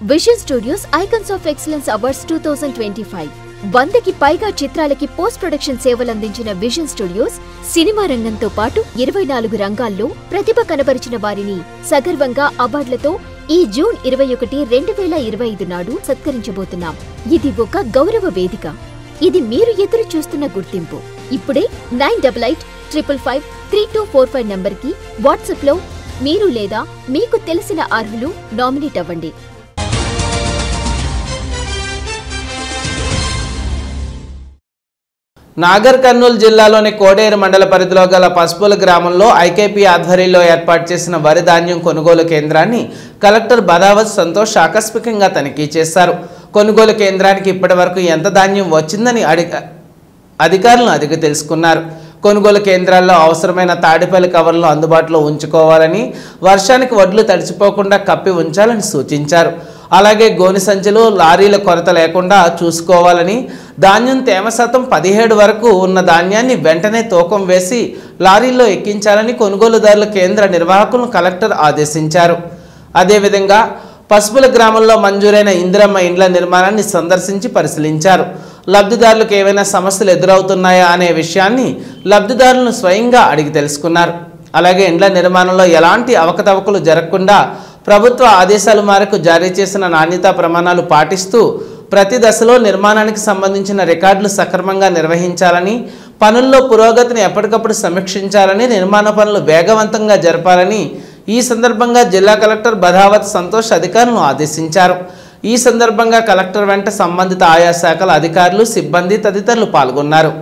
Vision studios icons of excellence awards 2025 100కి పైగా చిత్రాలకి పోస్ట్ ప్రొడక్షన్ సేవలందించిన విజన్ స్టూడియోస్ సినిమా రంగంతో పాటు 24 రంగాల్లో ప్రతిభ కనబరిచిన వారిని సగర్వంగా అవార్డులతో ఈ జూన్ 21, 2025 నాడు సత్కరించబోతున్నాం. ఇది ఒక గౌరవ వేదిక. ఇది మీరు ఎదురు చూస్తున్న గుర్తింపు. ఇప్పుడే 9885553245 నంబర్కి వాట్సాప్లో మీరు లేదా మీకు తెలిసిన అర్హులు నామినేట్ అవ్వండి. నాగర్ కర్నూలు జిల్లాలోని కోడేరు మండల పరిధిలో గల పసుపుల గ్రామంలో ఐకేపీ ఆధ్వర్యంలో ఏర్పాటు చేసిన వరి ధాన్యం కొనుగోలు కేంద్రాన్ని కలెక్టర్ బదావత్ సంతోష్ ఆకస్మికంగా తనిఖీ చేశారు. కొనుగోలు కేంద్రానికి ఇప్పటివరకు ఎంత ధాన్యం వచ్చిందని అధికారులను అడిగి తెలుసుకున్నారు. కొనుగోలు కేంద్రాల్లో అవసరమైన తాడిపల్లి కవర్లు అందుబాటులో ఉంచుకోవాలని, వర్షానికి వడ్లు తడిచిపోకుండా కప్పి ఉంచాలని సూచించారు. అలాగే గోని సంచులు, లారీల కొరత లేకుండా చూసుకోవాలని, ధాన్యం తేమ శాతం 17 వరకు ఉన్న ధాన్యాన్ని వెంటనే తూకం వేసి లారీల్లో ఎక్కించాలని కొనుగోలుదారుల కేంద్ర నిర్వాహకులను కలెక్టర్ ఆదేశించారు. అదేవిధంగా పసుపుల గ్రామంలో మంజూరైన ఇందిరమ్మ ఇండ్ల నిర్మాణాన్ని సందర్శించి పరిశీలించారు. లబ్ధిదారులకు ఏవైనా సమస్యలు ఎదురవుతున్నాయా అనే విషయాన్ని లబ్ధిదారులను స్వయంగా అడిగి తెలుసుకున్నారు. అలాగే ఇండ్ల నిర్మాణంలో ఎలాంటి అవకతవకలు జరగకుండా ప్రభుత్వ ఆదేశాల మేరకు జారీ చేసిన నాణ్యతా ప్రమాణాలు పాటిస్తూ ప్రతి దశలో నిర్మాణానికి సంబంధించిన రికార్డులు సక్రమంగా నిర్వహించాలని, పనుల్లో పురోగతిని ఎప్పటికప్పుడు సమీక్షించాలని, నిర్మాణ పనులు వేగవంతంగా జరపాలని ఈ సందర్భంగా జిల్లా కలెక్టర్ బదావత్ సంతోష్ అధికారులను ఆదేశించారు. ఈ సందర్భంగా కలెక్టర్ వెంట సంబంధిత ఆయా శాఖల అధికారులు, సిబ్బంది తదితరులు పాల్గొన్నారు.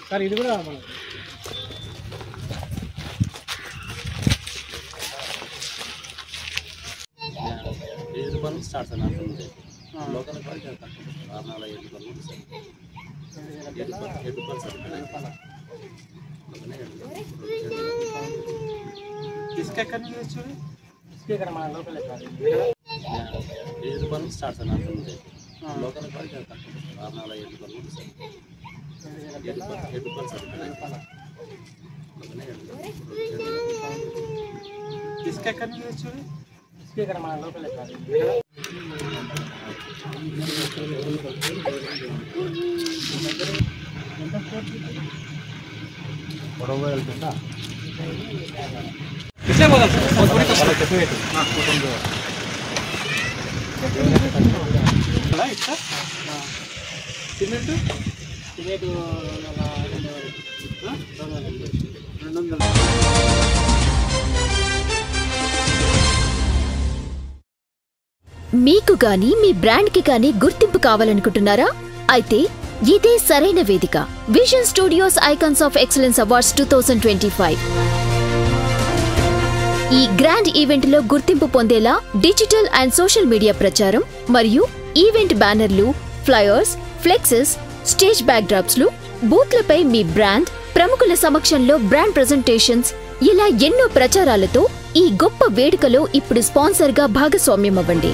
సార్ ఇది కూడా స్టార్ట్ లోకల్ इसके करने इसके कर మన లోకల్ సార్ ఇది పని స్టార్ట్ అవుతుంది లోకల్ కాల్ చేస్తా 647 పనులు సార్ इसके करने इसके कर మన లోకల్ సార్ बरोबर వెళ్తుందా किसने बोला थोड़ी कम हां इसका सिमेंट सिमेंट మీకు గాని మీ బ్రాండ్ కి గాని గుర్తింపు కావాలనుకుంటున్నారా? అయితే ఇదే సరైన వేదిక. Vision studios icons of excellence awards 2025 ఈ గ్రాండ్ ఈవెంట్ లో గుర్తింపు పొందేలా డిజిటల్ అండ్ సోషల్ మీడియా ప్రచారం మరియు ఈవెంట్ బ్యానర్లు, flyers, plexus, stage back drops లు, బూత్లపై మీ బ్రాండ్, ప్రముఖుల సమక్షంలో బ్రాండ్ ప్రెజెంటేషన్స్, ఇలా ఎన్నో ప్రచారాలతో ఈ గొప్ప వేడుకలో ఇప్పుడు స్పాన్సర్ గా భాగస్వామ్యం అవ్వండి.